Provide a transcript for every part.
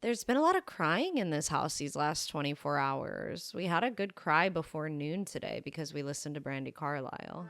There's been a lot of crying in this house these last 24 hours. We had a good cry before noon today because we listened to Brandi Carlile.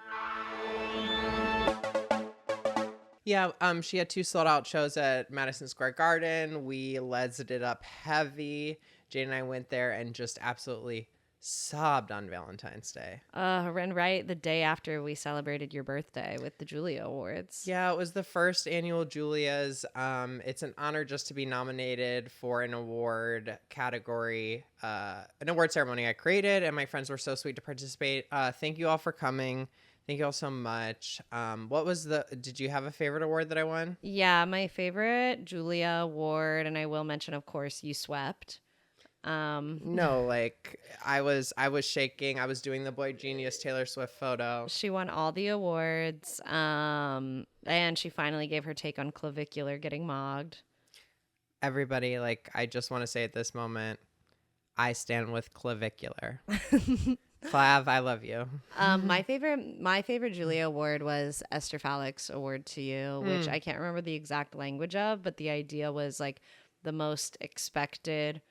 Yeah, she had 2 sold-out shows at Madison Square Garden. We lezzed it up heavy. Jane and I went there and just absolutely sobbed on Valentine's Day. And right the day after we celebrated your birthday with the Julia Awards. Yeah, it was the first annual Julia's. It's an honor just to be nominated for an award category, an award ceremony I created, and my friends were so sweet to participate. Thank you all for coming. Thank you all so much. Did you have a favorite award that I won? Yeah, my favorite Julia Award, and I will mention, of course, You Swept. No, like I was shaking. I was doing the Boy Genius Taylor Swift photo. She won all the awards, and she finally gave her take on clavicular getting mogged. Everybody, like, I just want to say at this moment, I stand with clavicular. Clav, I love you. My favorite Julia Award was Esther Fallick's award to you, which I can't remember the exact language of, but the idea was like the most expected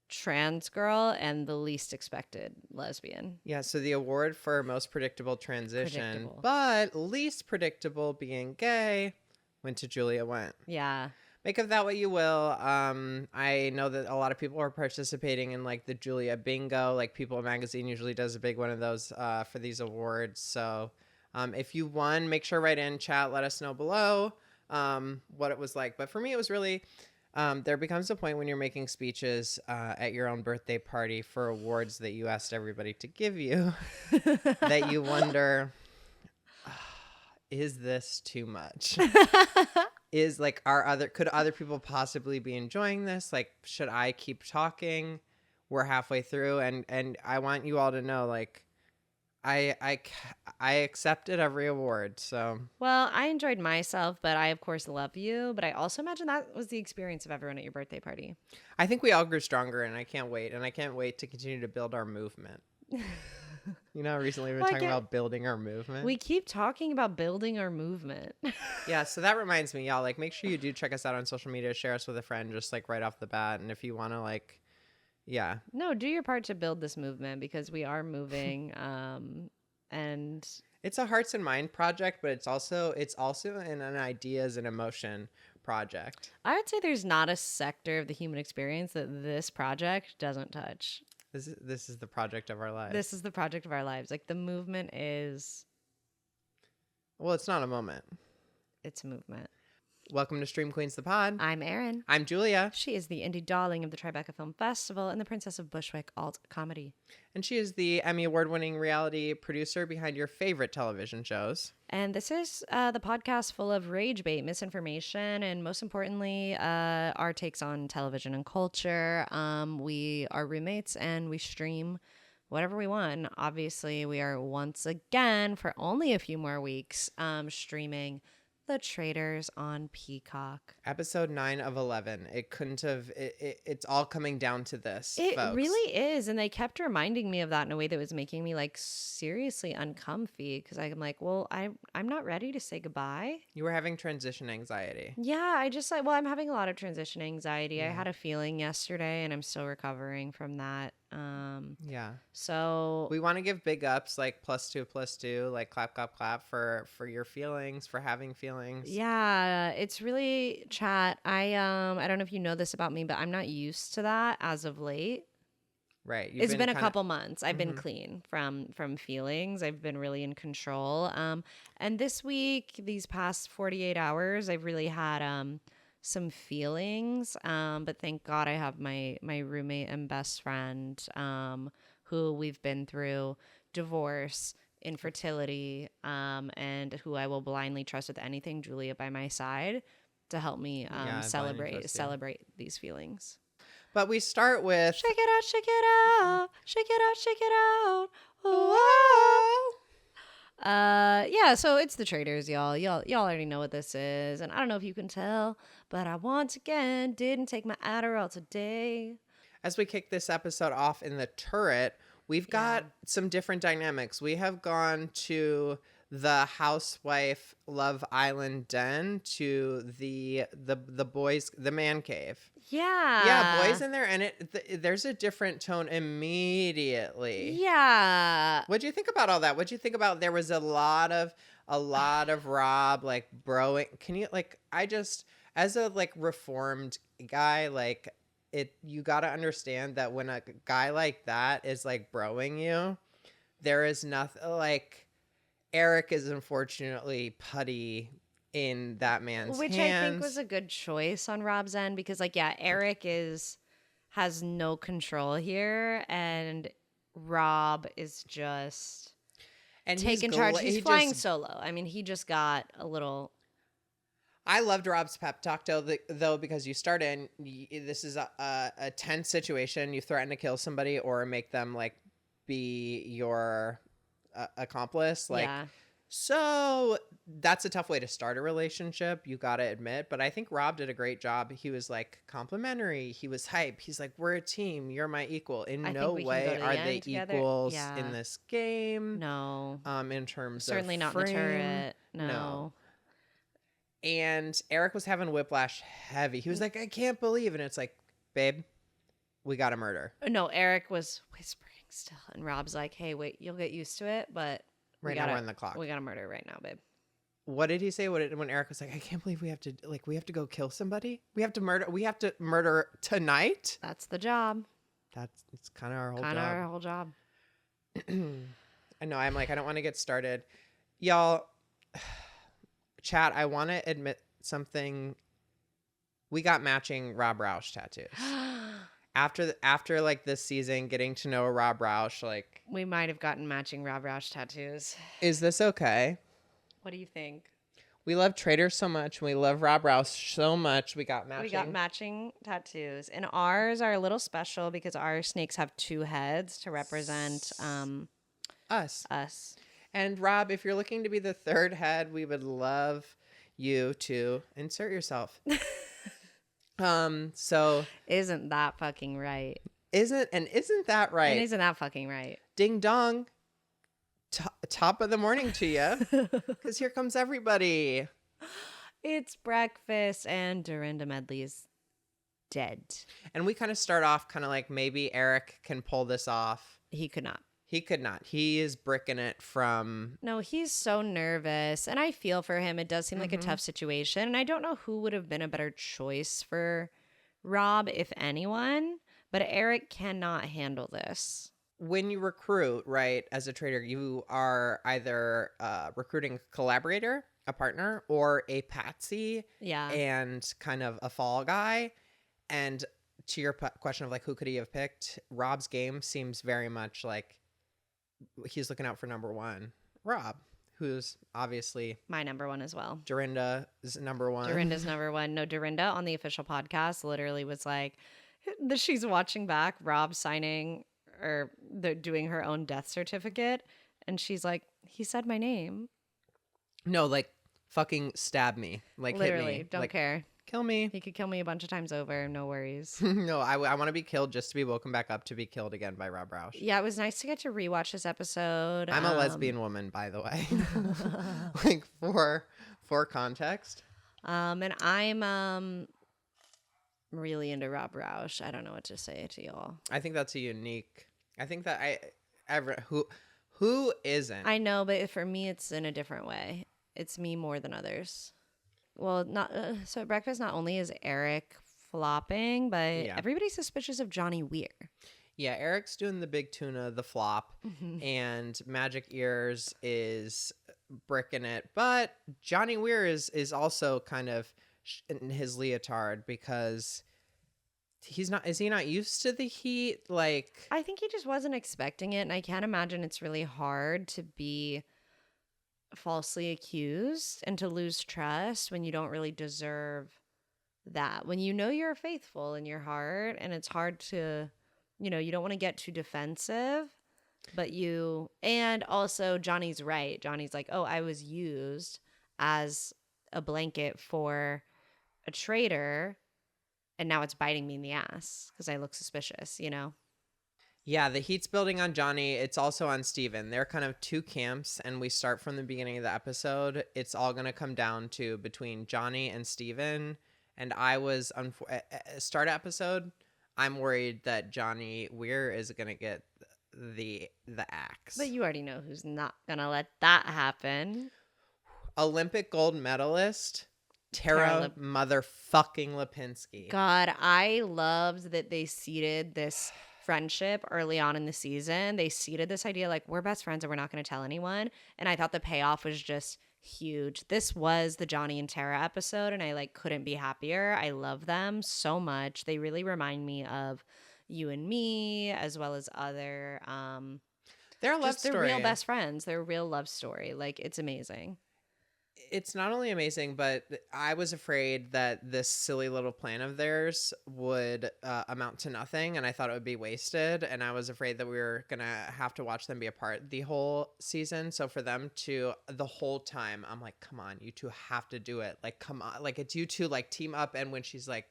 trans girl and the least expected lesbian. Yeah, so the award for most predictable transition, but least predictable being gay, went to Julia Wendt. Yeah. Make of that what you will. I know that a lot of people are participating in like the Julia Bingo. Like People Magazine usually does a big one of those for these awards. So if you won, make sure write in chat. Let us know below what it was like. But for me, it was really there becomes a point when you're making speeches at your own birthday party for awards that you asked everybody to give you that you wonder, is this too much? Is like could other people possibly be enjoying this? Like, should I keep talking? We're halfway through, and I want you all to know, like, I accepted every award. So well, I enjoyed myself, but I of course love you. But I also imagine that was the experience of everyone at your birthday party. I think we all grew stronger, and I can't wait to continue to build our movement. You know, recently we've been talking about building our movement. We keep talking about building our movement. Yeah, so that reminds me, y'all, like, make sure you do check us out on social media, share us with a friend, just like right off the bat. And if you want to, like, yeah. No, do your part to build this movement because we are moving. And it's a hearts and mind project, but it's also an ideas and emotion project. I would say there's not a sector of the human experience that this project doesn't touch. This is the project of our lives. This is the project of our lives. Like, the movement is... Well, it's not a moment. It's a movement. Welcome to Stream Queens, the pod. I'm Erin. I'm Julia. She is the indie darling of the Tribeca Film Festival and the Princess of Bushwick alt comedy. And she is the Emmy Award-winning reality producer behind your favorite television shows. And this is the podcast full of rage bait, misinformation, and most importantly, our takes on television and culture. We are roommates and we stream whatever we want. Obviously, we are once again, for only a few more weeks, streaming The Traitors on Peacock. Episode 9 of 11. It couldn't have... It's all coming down to this, It folks. really is. And they kept reminding me of that in a way that was making me, like, seriously uncomfy. Because I'm like, well, I'm not ready to say goodbye. You were having transition anxiety. Yeah, I'm having a lot of transition anxiety. Yeah. I had a feeling yesterday, and I'm still recovering from that. Yeah. So we want to give big ups, like +2, like clap, clap, clap for your feelings, for having feelings. Yeah, it's really chat. I don't know if you know this about me, but I'm not used to that as of late. Right. It's been a couple months. I've been clean from feelings. I've been really in control. And this week, these past 48 hours, I've really had some feelings, but thank God I have my roommate and best friend who we've been through divorce, infertility, and who I will blindly trust with anything, Julia, by my side to help me celebrate these feelings. But we start with shake it out, shake it out, shake it out, shake it out. Yeah, so it's The Traitors, y'all. Y'all already know what this is, and I don't know if you can tell, but I once again didn't take my Adderall today. As we kick this episode off in the turret, we've got some different dynamics. We have gone to the housewife Love Island den to the boys, the man cave. Yeah, boys in there, and there's a different tone immediately. Yeah. What'd you think about all that? What'd you think about there was a lot of Rob like broing? Can you like I just as a like reformed guy like you got to understand that when a guy like that is like broing you, there is nothing like Eric is unfortunately putty in that man's Which hands. I think was a good choice on Rob's end because, like, yeah, Eric has no control here, and Rob is just taking charge. He's flying solo. I mean, he just got a little. I loved Rob's pep talk though because you start in this is a tense situation. You threaten to kill somebody or make them like be your accomplice. Like, yeah. So that's a tough way to start a relationship, you gotta admit. But I think Rob did a great job. He was like complimentary. He was hype. He's like, we're a team. You're my equal. In no way are they equals in this game. No. In terms certainly of not in the turret. No. And Eric was having whiplash heavy. He was like, I can't believe. And it's like, babe, we got to murder. No, Eric was whispering still. And Rob's like, hey, wait, you'll get used to it. But right now we're on the clock. We got to murder right now, babe. What did he say when Eric was like, I can't believe we have to go kill somebody? We have to murder tonight? That's the job. It's kind of our whole job. Kind of our whole job. I know. I'm like, I don't want to get started. Y'all, chat, I want to admit something. We got matching Rob Roush tattoos. After like this season, getting to know Rob Roush, like we might have gotten matching Rob Roush tattoos. Is this okay? What do you think? We love Traitors so much. We love Rob Roush so much. We got matching tattoos, and ours are a little special because our snakes have two heads to represent us. And Rob, if you're looking to be the third head, we would love you to insert yourself. So isn't that fucking right? Isn't that right? And isn't that fucking right? Ding dong. Top of the morning to you, because here comes everybody. It's breakfast, and Dorinda Medley's dead. And we kind of start off kind of like maybe Eric can pull this off. He could not. He is bricking it from. No, he's so nervous, and I feel for him. It does seem like a tough situation, and I don't know who would have been a better choice for Rob, if anyone, but Eric cannot handle this. When you recruit, right, as a traitor, you are either recruiting a collaborator, a partner, or a patsy, and kind of a fall guy. And to your question of like, who could he have picked? Rob's game seems very much like he's looking out for number one, Rob, who's obviously my number one as well. Dorinda is number one. Dorinda's number one. No, Dorinda on the official podcast literally was like, she's watching back Rob signing or they're doing her own death certificate, and she's like, he said my name. No, like fucking stab me, like literally, hit me, don't like, care. Kill me. He could kill me a bunch of times over, no worries. No, I want to be killed just to be woken back up to be killed again by Rob Roush. Yeah, it was nice to get to rewatch this episode. I'm a lesbian woman, by the way. Like for context. And I'm really into Rob Roush. I don't know what to say to y'all. I think that's a unique. I think that who isn't? I know, but for me, it's in a different way. It's me more than others. Well, not so at breakfast. Not only is Eric flopping, but everybody's suspicious of Johnny Weir. Yeah, Eric's doing the big tuna, the flop, and Magic Ears is bricking it. But Johnny Weir is also kind of in his leotard because is he not used to the heat? Like, I think he just wasn't expecting it, and I can't imagine it's really hard to be falsely accused and to lose trust when you don't really deserve that. When you know you're faithful in your heart, and it's hard to, you don't want to get too defensive, and also Johnny's right. Johnny's like, oh, I was used as a blanket for a traitor, and now it's biting me in the ass because I look suspicious, Yeah, the heat's building on Johnny. It's also on Steven. They're kind of two camps, and we start from the beginning of the episode. It's all going to come down to between Johnny and Steven. And I was, start episode, I'm worried that Johnny Weir is going to get the axe. But you already know who's not going to let that happen. Olympic gold medalist, Tara motherfucking Lipinski. God, I loved that they seeded this friendship early on in the season. They seeded this idea like, we're best friends and we're not going to tell anyone. And I thought the payoff was just huge. This was the Johnny and Tara episode, and I like couldn't be happier. I love them so much. They really remind me of You and Me, as well as other They're a love story. They're real best friends. They're a real love story. Like, it's amazing. It's not only amazing, but I was afraid that this silly little plan of theirs would amount to nothing, and I thought it would be wasted, and I was afraid that we were going to have to watch them be apart the whole season. So for them to, the whole time, I'm like, come on, you two have to do it. Like, come on. Like, it's you two, like, team up, and when she's like,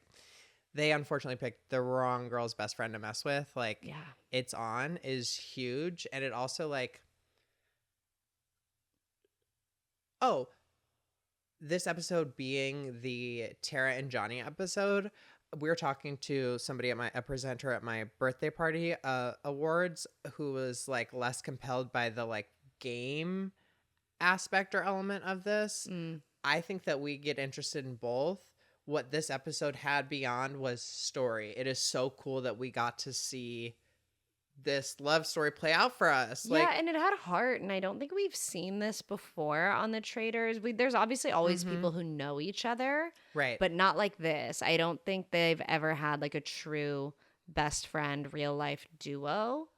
they unfortunately picked the wrong girl's best friend to mess with, like, Yeah. It's on is huge, and it also, like, oh, this episode being the Tara and Johnny episode, we were talking to somebody a presenter at my birthday party awards who was like less compelled by the like game aspect or element of this. I think that we get interested in both. What this episode had beyond was story. It is so cool that we got to see this love story play out for us. Yeah, and it had heart, and I don't think we've seen this before on the Traitors. There's obviously always people who know each other, right? But not like this. I don't think they've ever had like a true best friend, real life duo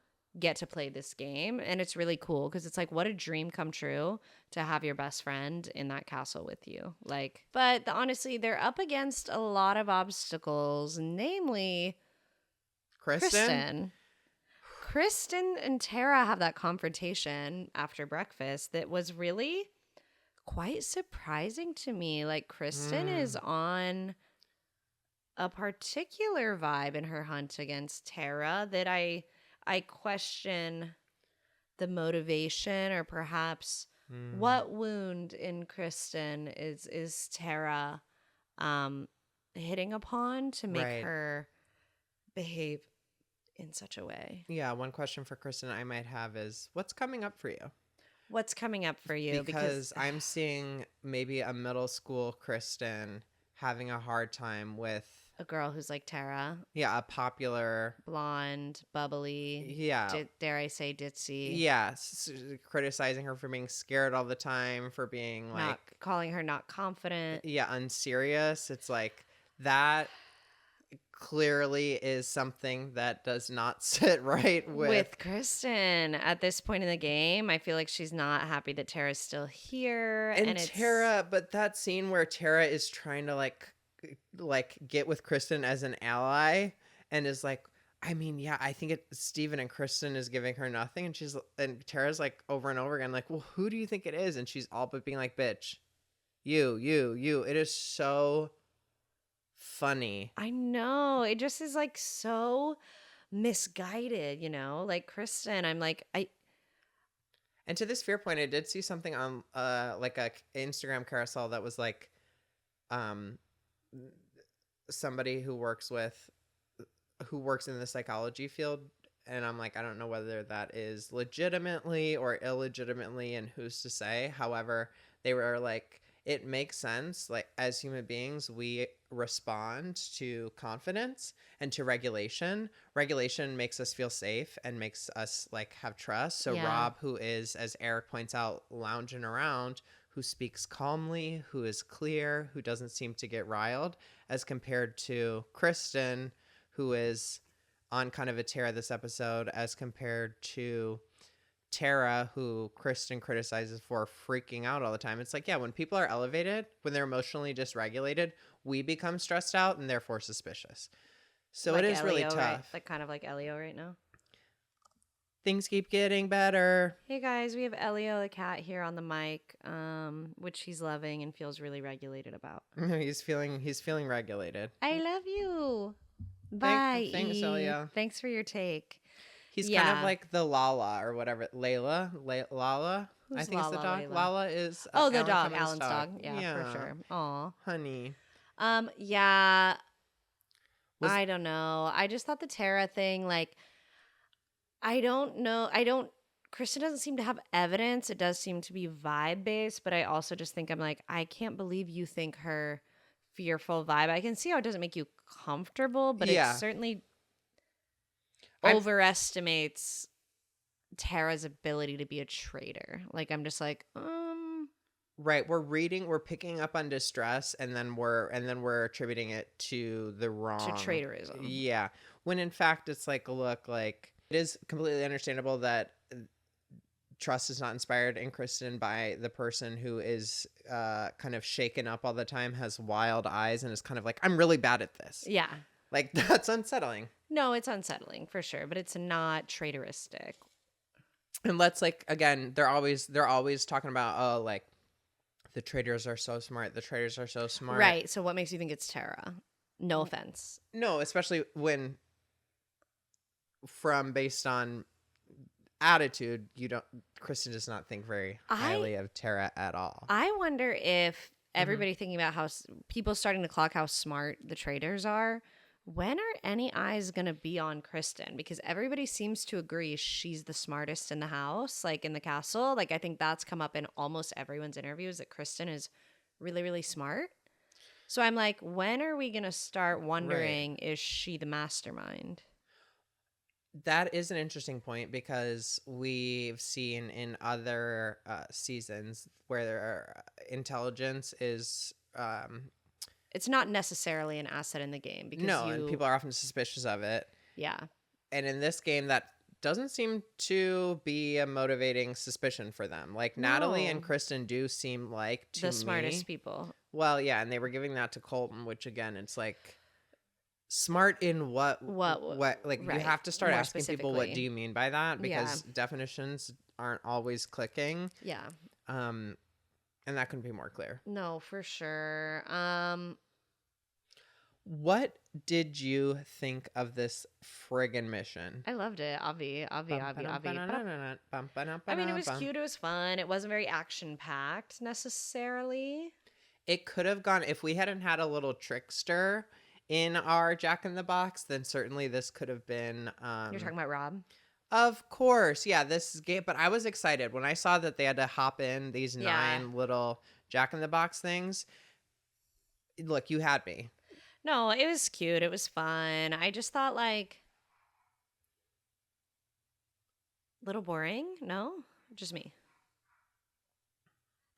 get to play this game, and it's really cool because it's like, what a dream come true to have your best friend in that castle with you. Like, but honestly, they're up against a lot of obstacles, namely Kristen and Tara have that confrontation after breakfast that was really quite surprising to me. Like, Kristen is on a particular vibe in her hunt against Tara that I question the motivation, or perhaps what wound in Kristen is Tara hitting upon to make her behave in such a way. Yeah, one question for Kristen I might have is, what's coming up for you? What's coming up for you? Because I'm seeing maybe a middle school Kristen having a hard time with a girl who's like Tara. Yeah, a popular, blonde, bubbly. Yeah. Dare I say ditzy. Yeah, criticizing her for being scared all the time, for being like... calling her not confident. Yeah, unserious. It's like that clearly is something that does not sit right with Kristen at this point in the game. I feel like she's not happy that Tara's still here. And Tara, but that scene where Tara is trying to like get with Kristen as an ally and is like, I mean, yeah, I think Steven and Kristen is giving her nothing, and Tara's like over and over again like, well, who do you think it is? And she's all but being like, bitch, you. It is so funny. I know. It just is like so misguided, you know? Like Kristen, I'm like, And to this fear point, I did see something on like a Instagram carousel that was like somebody who works in the psychology field, and I'm like, I don't know whether that is legitimately or illegitimately, and who's to say. However, they were like, it makes sense. Like, as human beings, we respond to confidence and to regulation. Regulation makes us feel safe and makes us like have trust. So yeah. Rob, who is, as Eric points out, lounging around, who speaks calmly, who is clear, who doesn't seem to get riled, as compared to Kristen, who is on kind of a tear this episode, as compared to Tara, who Kristen criticizes for freaking out all the time. It's like, yeah, when people are elevated, when they're emotionally dysregulated, we become stressed out and therefore suspicious. So like it is really tough. Right? Like kind of like Elio right now. Things keep getting better. Hey guys, we have Elio the cat here on the mic, which he's loving and feels really regulated about. He's feeling regulated. I love you. Bye. Thanks, Elio. Thanks for your take. He's kind of Yeah. like the Lala or whatever. Lala? I Who's think it's the Lala dog. Layla? Lala is Oh, the Alan dog, Cummings' Alan's dog. Yeah, for Yeah. sure. Aw. Honey. Yeah. Was I don't know. I just thought the Tara thing, like, I don't know. Kristen doesn't seem to have evidence. It does seem to be vibe based, but I also just think I'm like, I can't believe you think her fearful vibe. I can see how it doesn't make you comfortable, but it yeah. certainly I overestimates Tara's ability to be a traitor. Like, I'm just like, Right, we're picking up on distress, and then we're attributing it to the to wrong. traitorism. Yeah, when in fact it's like, look, like it is completely understandable that trust is not inspired in Kristen by the person who is kind of shaken up all the time, has wild eyes, and is kind of like, I'm really bad at this. Yeah. Like, that's unsettling. No, it's unsettling for sure, but it's not traitoristic. And let's, like, again, they're always talking about, oh, like, the traitors are so smart. The traitors are so smart. Right. So what makes you think it's Tara? No offense. No, especially when based on attitude, Kristen does not think very highly of Tara at all. I wonder if everybody thinking about how people starting to clock how smart the traitors are, when are any eyes going to be on Kristen? Because everybody seems to agree she's the smartest in the house, like in the castle. Like, I think that's come up in almost everyone's interviews that Kristen is really, really smart. So I'm like, when are we going to start wondering, is she the mastermind? That is an interesting point, because we've seen in other seasons where intelligence is It's not necessarily an asset in the game because and people are often suspicious of it. Yeah. And in this game, that doesn't seem to be a motivating suspicion for them. Like, Natalie and No. Kristen do seem like, to The me, smartest people. Well, yeah, and they were giving that to Colton, which again, it's like, smart in what like, right. you have to start More asking people, what do you mean by that? Because Yeah. definitions aren't always clicking. Yeah. And that couldn't be more clear. No, for sure. What did you think of this friggin' mission? I loved it. Avi. I mean, it was cute. It was fun. It wasn't very action packed necessarily. It could have gone, if we hadn't had a little trickster in our Jack in the Box, then certainly this could have been. You're talking about Rob? Of course, yeah. This game, but I was excited when I saw that they had to hop in these 9 little Jack in the Box things. Look, you had me. No, it was cute. It was fun. I just thought, like, little boring. No, just me.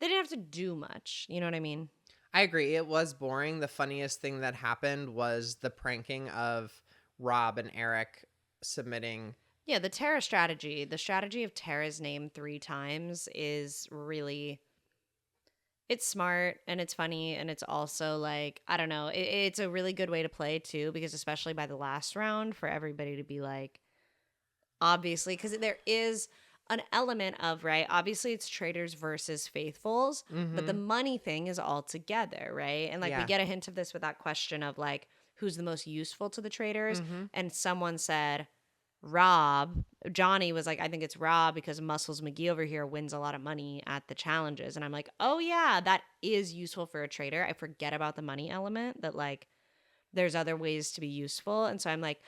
They didn't have to do much. You know what I mean? I agree. It was boring. The funniest thing that happened was the pranking of Rob and Eric submitting. Yeah, the Tara strategy. The strategy of Tara's name 3 times is really, it's smart and it's funny, and it's also like, I don't know, it's a really good way to play too, because especially by the last round, for everybody to be like, obviously, because there is an element of, right, obviously it's traitors versus faithfuls, but the money thing is all together, right? And like, we get a hint of this with that question of like, who's the most useful to the traitors? And someone said Rob. Johnny was like, I think it's Rob because Muscles McGee over here wins a lot of money at the challenges. And I'm like, oh yeah, that is useful for a traitor. I forget about the money element, that like there's other ways to be useful. And so I'm like,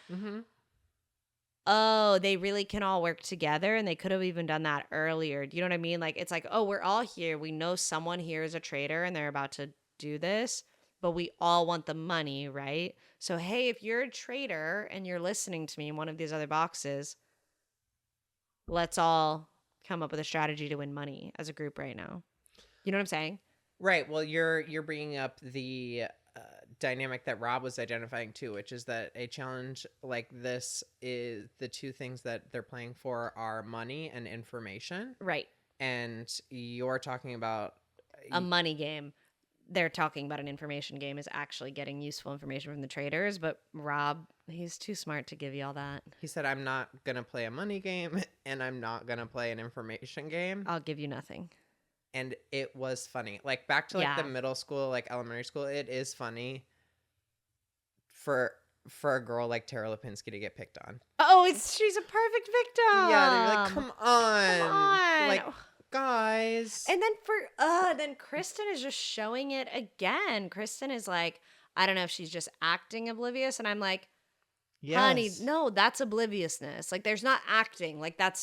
oh, they really can all work together, and they could have even done that earlier. Do you know what I mean? Like, it's like, oh, we're all here. We know someone here is a traitor and they're about to do this, but we all want the money, right? So, hey, if you're a traitor and you're listening to me in one of these other boxes, let's all come up with a strategy to win money as a group right now. You know what I'm saying? Right. Well, you're bringing up the dynamic that Rob was identifying too, which is that a challenge like this is, the 2 things that they're playing for are money and information. Right. And you're talking about a money game. They're talking about an information game, is actually getting useful information from the traders. But Rob, he's too smart to give you all that. He said, I'm not going to play a money game and I'm not going to play an information game. I'll give you nothing. And it was funny. Like, back to like the middle school, like elementary school, it is funny for a girl like Tara Lipinski to get picked on. Oh, she's a perfect victim. Yeah, they're like, come on. Come on. Like, guys. And then Kristen is just showing it again. Kristen is like, I don't know if she's just acting oblivious. And I'm like, honey, no, that's obliviousness. Like, there's not acting. Like, that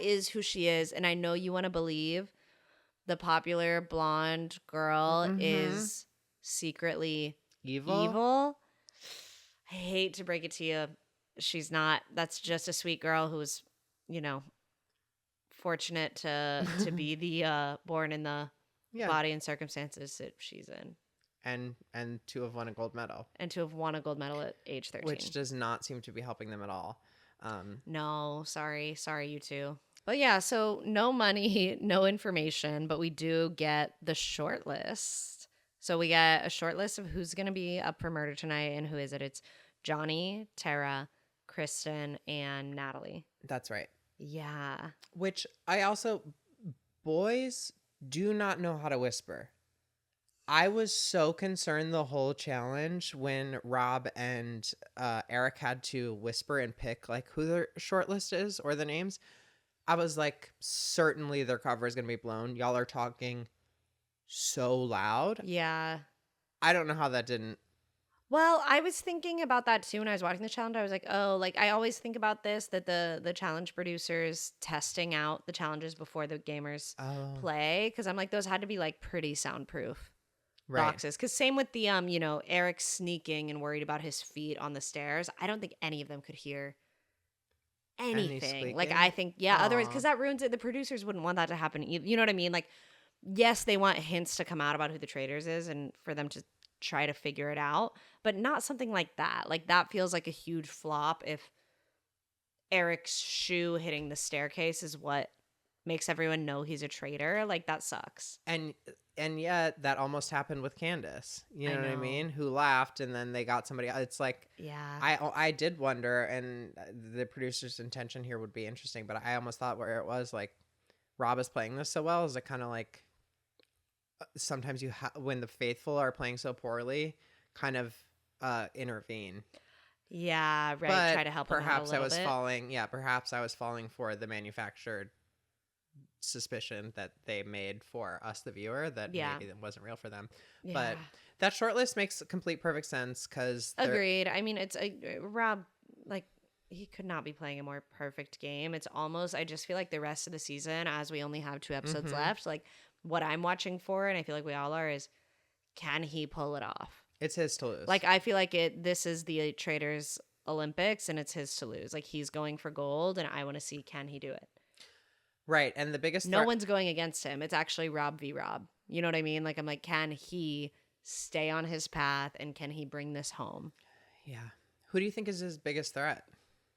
is who she is. And I know you want to believe the popular blonde girl is secretly evil. I hate to break it to you. She's not. That's just a sweet girl who's, fortunate to be the born in the body and circumstances that she's in. And to have won a gold medal. And to have won a gold medal at age 13. Which does not seem to be helping them at all. No, sorry, you two. But yeah, so no money, no information, but we do get the short list. So we get a short list of who's going to be up for murder tonight and who is it? It's Johnny, Tara, Kristen, and Natalie. That's right. Yeah. Which I also, boys do not know how to whisper. I was so concerned the whole challenge when Rob and Eric had to whisper and pick like who their short list is or the names. I was like, certainly their cover is going to be blown. Y'all are talking so loud. Yeah. I don't know how that didn't. Well, I was thinking about that too when I was watching the challenge. I was like, oh, like I always think about this, that the challenge producers testing out the challenges before the gamers play. Because I'm like, those had to be like pretty soundproof boxes. Because same with the, Eric sneaking and worried about his feet on the stairs. I don't think any of them could hear anything. Like I think, otherwise, because that ruins it. The producers wouldn't want that to happen either. You know what I mean? Like, yes, they want hints to come out about who the traitors is and for them to try to figure it out, but not something like that. Like that feels like a huge flop if Eric's shoe hitting the staircase is what makes everyone know he's a traitor. Like that sucks. And yet that almost happened with Candace. You know what I mean? Who laughed and then they got somebody else. It's like, I did wonder, and the producer's intention here would be interesting, but I almost thought where it was like Rob is playing this so well, is it kind of like sometimes when the faithful are playing so poorly, kind of intervene. Yeah, right. But try to help him out a little bit. Perhaps I was falling for the manufactured suspicion that they made for us, the viewer, that maybe it wasn't real for them. Yeah. But that shortlist makes complete perfect sense because agreed. I mean, it's Rob, like he could not be playing a more perfect game. It's almost, I just feel like the rest of the season, as we only have 2 episodes left, like what I'm watching for, and I feel like we all are, is can he pull it off? It's his to lose. Like I feel like this is the Traitors Olympics and it's his to lose. Like he's going for gold and I want to see, can he do it? Right. And the biggest no one's going against him. It's actually Rob v. Rob. You know what I mean? Like I'm like, can he stay on his path and can he bring this home? Yeah. Who do you think is his biggest threat?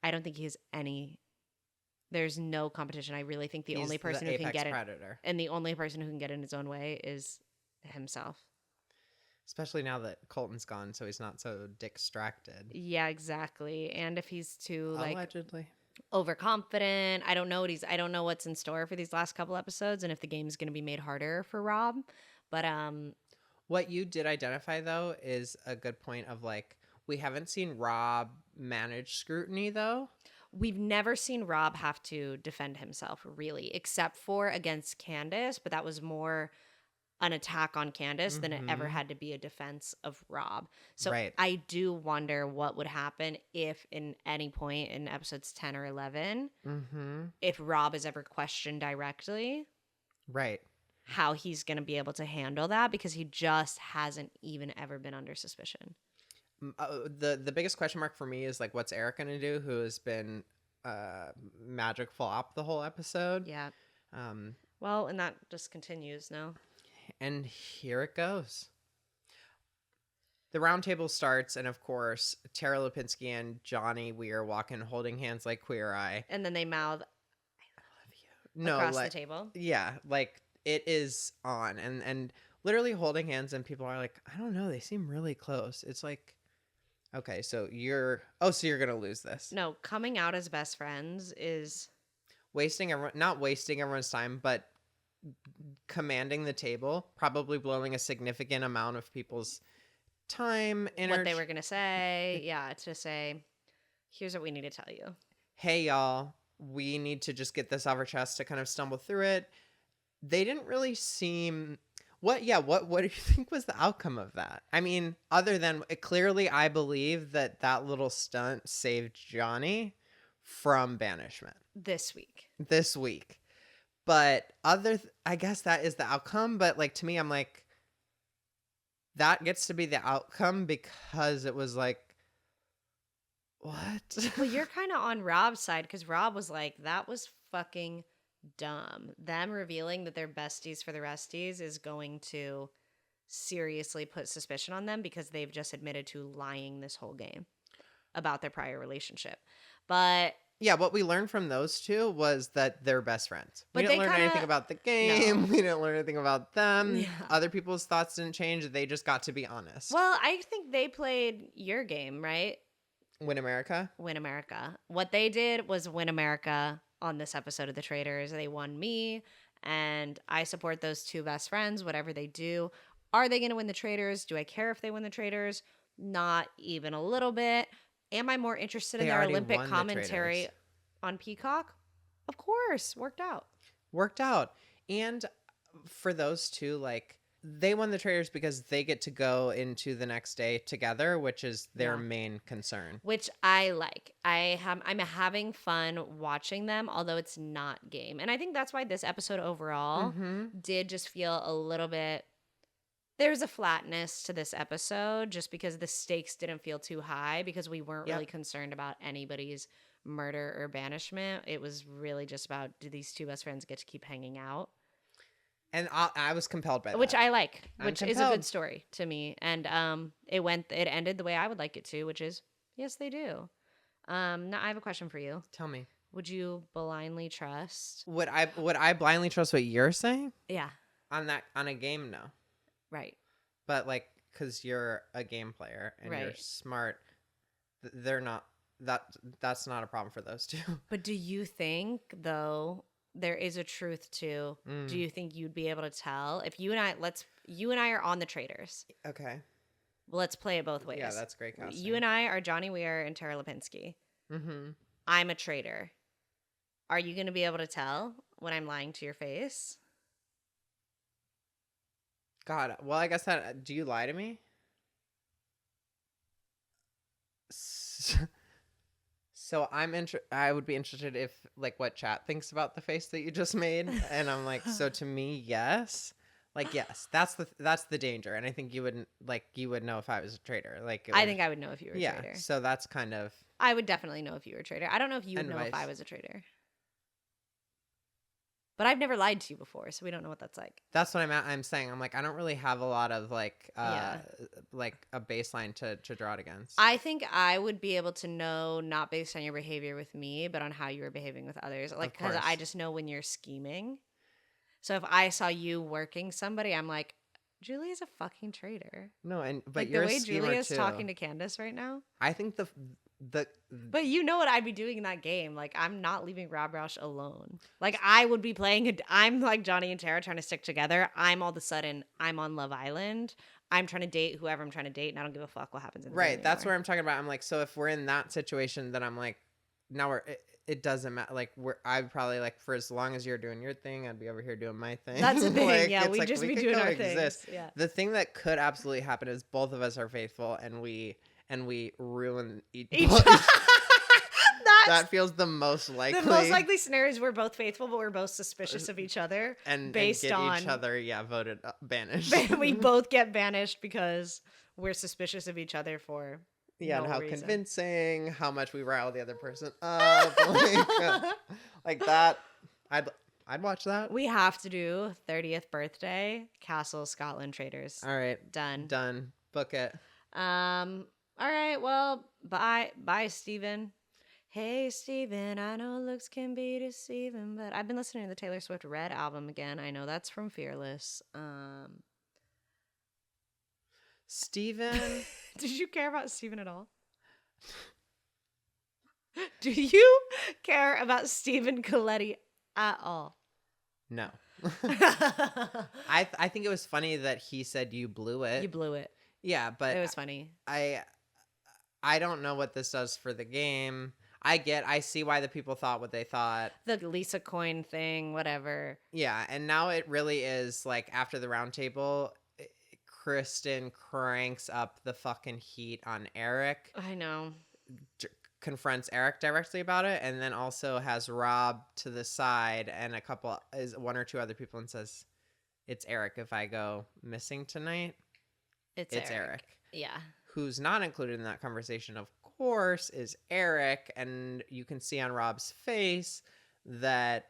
I don't think he has any. There's no competition. I really think the only person who can get predator. And the only person who can get in his own way is himself. Especially now that Colton's gone, so he's not so distracted. Yeah, exactly. And if he's too allegedly overconfident, I don't know what's in store for these last couple episodes, and if the game is going to be made harder for Rob. But what you did identify though is a good point of like we haven't seen Rob manage scrutiny though. We've never seen Rob have to defend himself, really, except for against Candace, but that was more an attack on Candace than it ever had to be a defense of Rob. So I do wonder what would happen if in any point in episodes 10 or 11, if Rob is ever questioned directly, how he's going to be able to handle that, because he just hasn't even ever been under suspicion. The biggest question mark for me is like, what's Eric gonna do, who has been magic flop the whole episode? Yeah. Well, and that just continues now. And here it goes. The round table starts, and of course Tara Lipinski and Johnny Weir walk in holding hands like Queer Eye, and then they mouth "I love you" across the table. Yeah, like it is on, and literally holding hands, and people are like, I don't know, they seem really close. It's like, okay, so you're gonna lose this. No, coming out as best friends is not wasting everyone's time, but commanding the table, probably blowing a significant amount of people's time, energy. What they were going to say. Yeah, to say, here's what we need to tell you. Hey, y'all, we need to just get this off our chest to kind of stumble through it. They didn't really seem... What do you think was the outcome of that? I mean, other than clearly I believe that little stunt saved Johnny from banishment. This week. But I guess that is the outcome. But like, to me, I'm like, that gets to be the outcome because it was like, what? Well, you're kind of on Rob's side because Rob was like, that was fucking dumb. Them revealing that they're besties for the resties is going to seriously put suspicion on them because they've just admitted to lying this whole game about their prior relationship. But yeah, what we learned from those two was that they're best friends. But we didn't learn anything about the game. No. We didn't learn anything about them. Yeah. Other people's thoughts didn't change. They just got to be honest. Well, I think they played your game, right? Win America? Win America. What they did was win America on this episode of The Traitors. They won me, and I support those two best friends, whatever they do. Are they going to win the Traitors? Do I care if they win the Traitors? Not even a little bit. Am I more interested in their Olympic commentary on Peacock? Of course. Worked out. And for those two, like, they won the Traitors because they get to go into the next day together, which is their main concern. Which I like. I'm having fun watching them, although it's not game. And I think that's why this episode overall did just feel a little bit... There's a flatness to this episode just because the stakes didn't feel too high because we weren't really concerned about anybody's murder or banishment. It was really just about, do these two best friends get to keep hanging out? And I was compelled by that. Which I like, which is a good story to me. And it ended the way I would like it to, which is, yes, they do. Now I have a question for you. Tell me. Would you blindly trust? Would I blindly trust what you're saying? Yeah. On a game, no. Right. But like, because you're a game player and you're smart, they're not. That's not a problem for those two. But do you think, though, there is a truth to? Do you think you'd be able to tell if you and I are on the Traitors? Okay. Let's play it both ways. Yeah, that's great casting. You and I are Johnny Weir and Tara Lipinski. Mm-hmm. I'm a traitor. Are you going to be able to tell when I'm lying to your face? God, well, I guess that. Do you lie to me? So I would be interested if like what chat thinks about the face that you just made, and I'm like, so to me, yes, like yes, that's the danger, and I think you would know if I was a traitor. Like I think I would know if you were a traitor. So that's kind of. I would definitely know if you were a traitor. I don't know if you would know if Advice. I was a traitor. But I've never lied to you before, so we don't know what that's like. That's what I'm saying. I'm like, I don't really have a lot of like a baseline to draw it against. I think I would be able to know, not based on your behavior with me, but on how you were behaving with others. Like, because I just know when you're scheming. So if I saw you working somebody, I'm like, Julia's a fucking traitor. No, but like you're the way a schemer Julia's too. talking to Candace right now. I think But you know what I'd be doing in that game. Like, I'm not leaving Rob Roush alone. Like, I would be I'm like Johnny and Tara trying to stick together. I'm all of a sudden, I'm on Love Island. I'm trying to date whoever I'm trying to date, and I don't give a fuck what happens in the game right. That's anymore. where I'm talking about. I'm like, so if we're in that situation, then I'm like, now it doesn't matter. Like I'd probably like for as long as you're doing your thing, I'd be over here doing my thing. That's the thing. Like, Yeah, we'd like, just we be could doing our coexist. things. Yeah. The thing that could absolutely happen is both of us are faithful, and we ruin each that feels the most likely. The most likely scenario is we're both faithful, but we're both suspicious of each other. And based get on each other, voted banished. We both get banished because we're suspicious of each other for and how reason. Convincing, how much we rile the other person up, like that. I'd watch that. We have to do 30th birthday Castle Scotland Traitors. All right, Done. Book it. All right. Well, bye, Steven. Hey, Steven, I know looks can be deceiving, but I've been listening to the Taylor Swift Red album again. I know that's from Fearless. Steven. Did you care about Steven at all? Do you care about Steven Coletti at all? No. I think it was funny that he said you blew it. You blew it. Yeah, but It was funny. I don't know what this does for the game. I see why the people thought what they thought. The Lisa coin thing, whatever. Yeah, and now it really is like after the round table, Kristen cranks up the fucking heat on Eric, I know. confronts Eric directly about it, and then also has Rob to the side and one or two other people and says, "It's Eric if I go missing tonight." It's Eric. Yeah. Who's not included in that conversation, of course, is Eric, and you can see on Rob's face that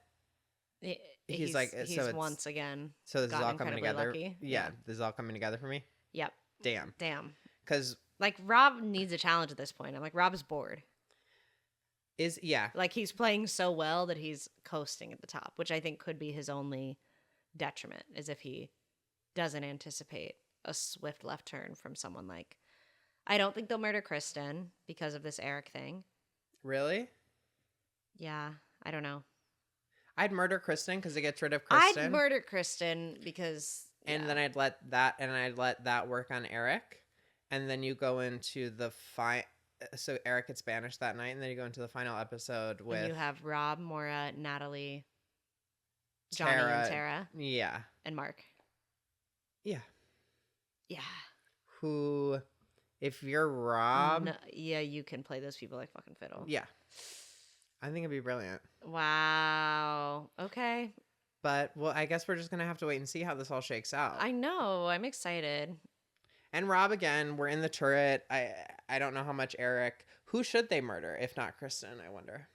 he's like, he's once again. So this is all coming together. Lucky. Yeah, this is all coming together for me. Yep. Damn. Because like Rob needs a challenge at this point. I'm like, Rob's bored. Like he's playing so well that he's coasting at the top, which I think could be his only detriment, is if he doesn't anticipate a swift left turn from someone like. I don't think they'll murder Kristen because of this Eric thing. Really? Yeah, I don't know. I'd murder Kristen because it gets rid of Kristen. I'd murder Kristen because... And then I'd let that work on Eric. And then you go into the so Eric gets banished that night, and then you go into the final episode with... And you have Rob, Maura, Natalie, Johnny, and Tara. Yeah. And Mark. Yeah. Yeah. Who... If you're Rob... No, yeah, you can play those people like fucking fiddle. Yeah. I think it'd be brilliant. Wow. Okay. But, well, I guess we're just going to have to wait and see how this all shakes out. I know. I'm excited. And Rob, again, we're in the turret. I don't know how much Eric... Who should they murder, if not Kristen, I wonder?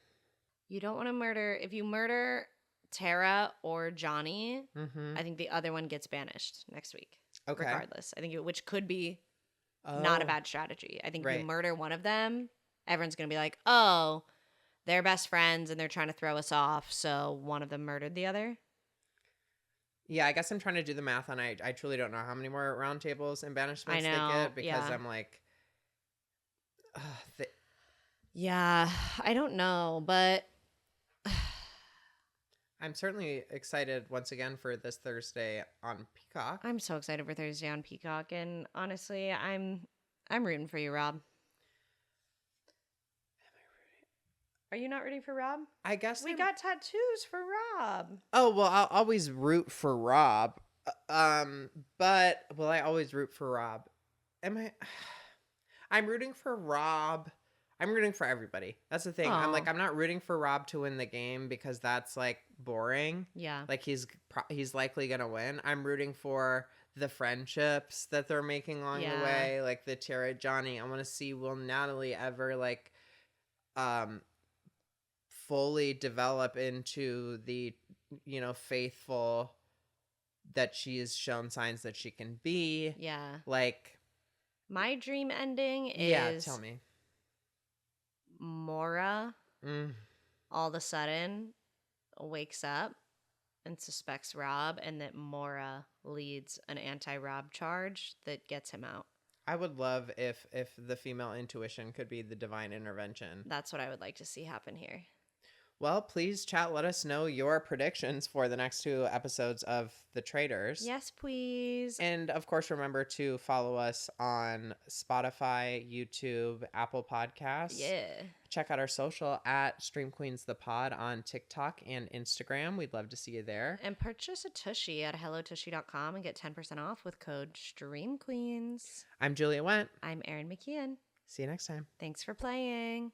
You don't want to murder... If you murder Tara or Johnny, I think the other one gets banished next week. Okay. Regardless. I think which could be... Not a bad strategy. I think if you murder one of them, everyone's going to be like, oh, they're best friends and they're trying to throw us off, so one of them murdered the other. Yeah, I guess I'm trying to do the math on I truly don't know how many more round tables and banishments they get because I'm like... Yeah, I don't know, but... I'm certainly excited once again for this Thursday on Peacock. I'm so excited for Thursday on Peacock, and honestly, I'm rooting for you, Rob. Am I rooting? Are you not rooting for Rob? I guess we got tattoos for Rob. Oh, well, I'll always root for Rob. But will I always root for Rob? I'm rooting for Rob. I'm rooting for everybody. That's the thing. Aww. I'm not rooting for Rob to win the game because that's like boring. Yeah. Like he's likely going to win. I'm rooting for the friendships that they're making along the way. Like the Tara, Johnny. I want to see, will Natalie ever like fully develop into the, faithful that she has shown signs that she can be. Yeah. Like. My dream ending is. Yeah, tell me. Maura all of a sudden wakes up and suspects Rob, and that Maura leads an anti-Rob charge that gets him out. I would love if the female intuition could be the divine intervention. That's what I would like to see happen here. Well, please chat. Let us know your predictions for the next 2 episodes of The Traitors. Yes, please. And, of course, remember to follow us on Spotify, YouTube, Apple Podcasts. Yeah. Check out our social at Stream Queens the Pod on TikTok and Instagram. We'd love to see you there. And purchase a Tushy at hellotushy.com and get 10% off with code STREAMQueens. I'm Julia Wendt. I'm Erin McKeon. See you next time. Thanks for playing.